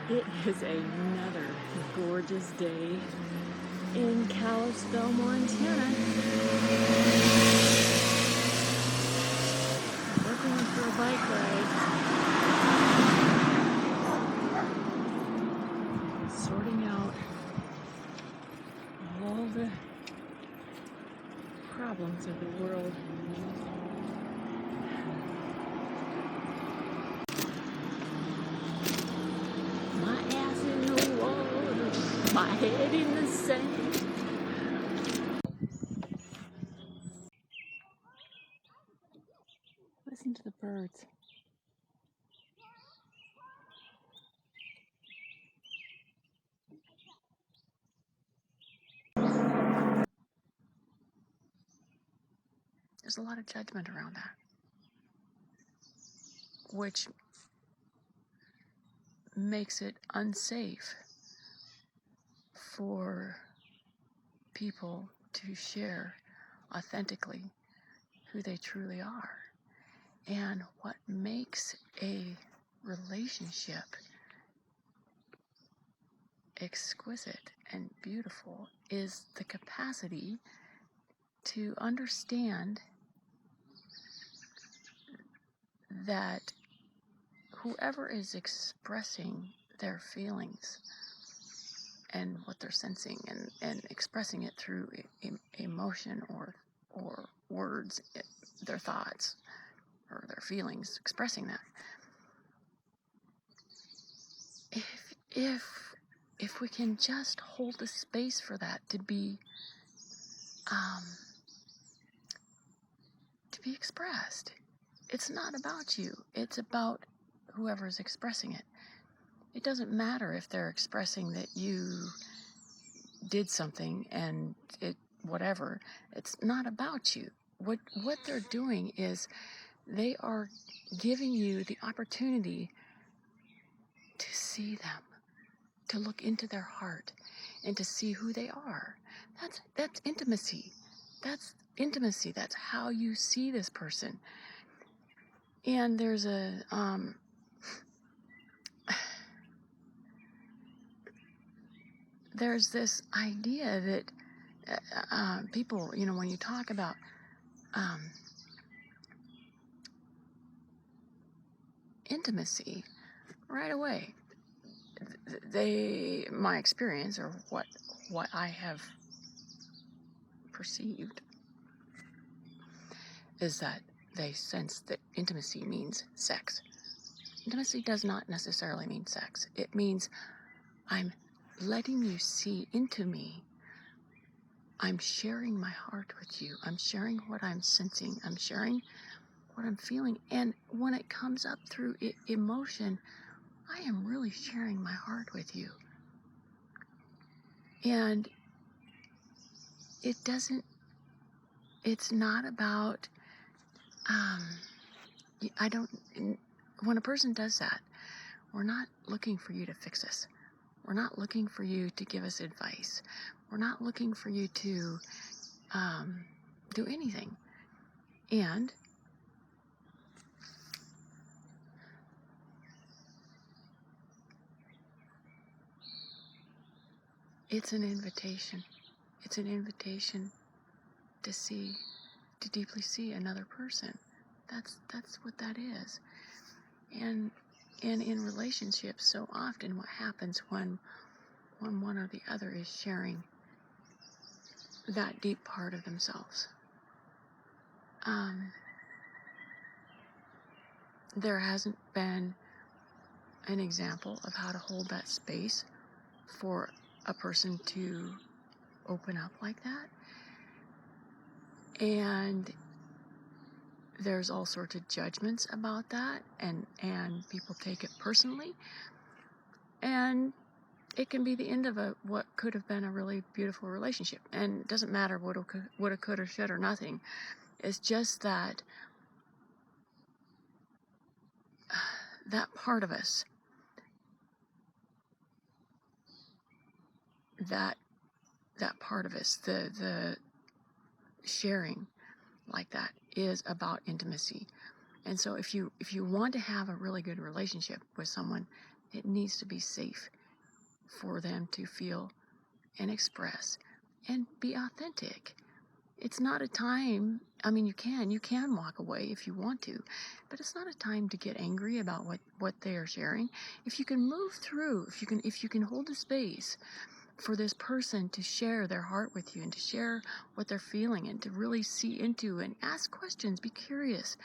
It is another gorgeous day in Kalispell, Montana. We're going for a bike ride, sorting out all the problems of the world. My ass in the water, my head in the sand. Listen to the birds. There's a lot of judgment around that, which makes it unsafe for people to share authentically who they truly are. And what makes a relationship exquisite and beautiful is the capacity to understand that whoever is expressing their feelings and what they're sensing and expressing it through emotion or words, their thoughts or their feelings, expressing that. If we can just hold the space for that to be expressed. It's not about you. It's about whoever's expressing it. It doesn't matter if they're expressing that you did something and whatever. It's not about you. What they're doing is they are giving you the opportunity to see them, to look into their heart, and to see who they are. That's intimacy. That's intimacy. That's how you see this person. And there's there's this idea that people, when you talk about intimacy, right away, my experience, or what I have perceived, is that they sense that intimacy means sex. Intimacy does not necessarily mean sex. It means I'm letting you see into me. I'm sharing my heart with you. I'm sharing what I'm sensing. I'm sharing what I'm feeling. And when it comes up through emotion, I am really sharing my heart with you. And it's not about, when a person does that, we're not looking for you to fix us. We're not looking for you to give us advice. We're not looking for you to do anything. And it's an invitation. It's an invitation to deeply see another person. That's what that is. And in relationships, so often what happens when one or the other is sharing that deep part of themselves, there hasn't been an example of how to hold that space for a person to open up like that. And there's all sorts of judgments about that, and people take it personally, and it can be the end of what could have been a really beautiful relationship. And it doesn't matter what it could or should or nothing. It's just that part of us, that part of us, the sharing like that, is about intimacy. And so if you want to have a really good relationship with someone, It needs to be safe for them to feel and express and be authentic. It's not a time, I mean, you can walk away if you want to, but it's not a time to get angry about what they are sharing. If you can move through, if you can hold the space for this person to share their heart with you and to share what they're feeling and to really see into and ask questions, be curious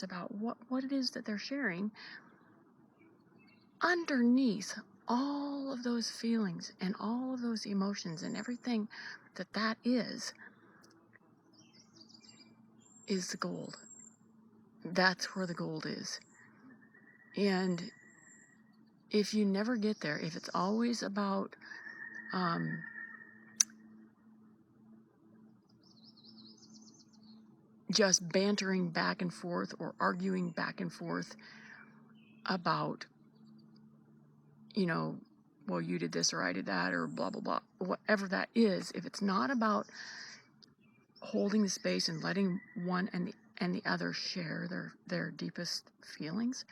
about what it is that they're sharing. Underneath all of those feelings and all of those emotions and everything that is the gold. That's where the gold is. And if you never get there, if it's always about just bantering back and forth or arguing back and forth about, well, you did this or I did that or blah, blah, blah, whatever that is, if it's not about holding the space and letting one and the other share their deepest feelings,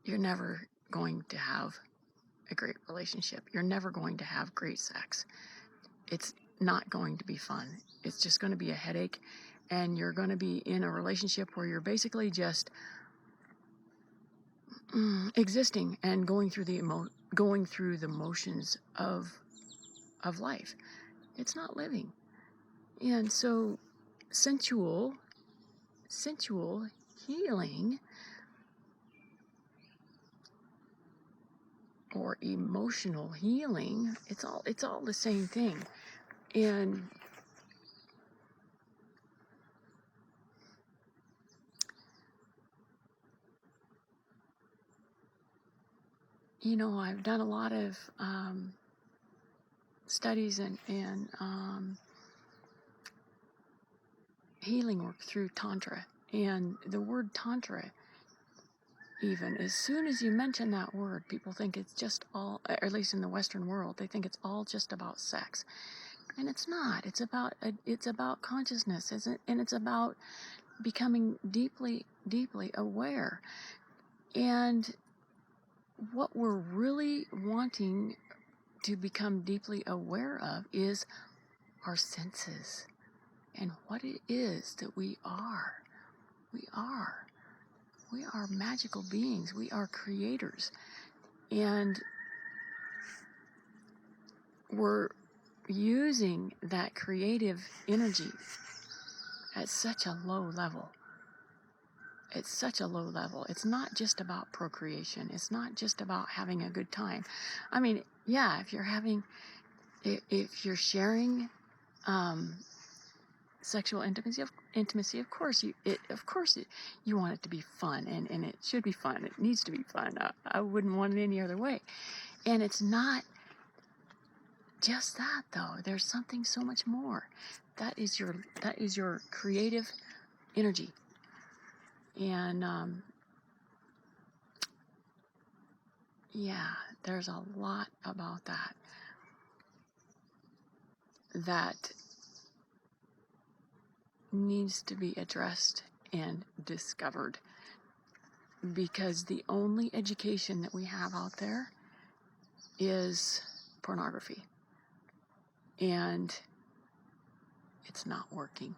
you're never going to have a great relationship. You're never going to have great sex. It's not going to be fun. It's just going to be a headache, and you're going to be in a relationship where you're basically just existing and going through the motions of life. It's not living. And so sensual healing or emotional healing, it's all the same thing. And I've done a lot of studies and healing work through Tantra. And the word Tantra, even, as soon as you mention that word, people think it's just all, or at least in the Western world, they think it's all just about sex. And it's not. It's about consciousness, and it's about becoming deeply, deeply aware. And what we're really wanting to become deeply aware of is our senses and what it is that we are. We are magical beings. We are creators. And we're using that creative energy at such a low level. It's such a low level. It's not just about procreation. It's not just about having a good time. I mean, yeah, if you're sharing sexual intimacy, of course you want it to be fun, and it should be fun. It needs to be fun. I wouldn't want it any other way. And it's not just that, though. There's something so much more. That is your creative energy. And there's a lot about that needs to be addressed and discovered, because the only education that we have out there is pornography, and it's not working.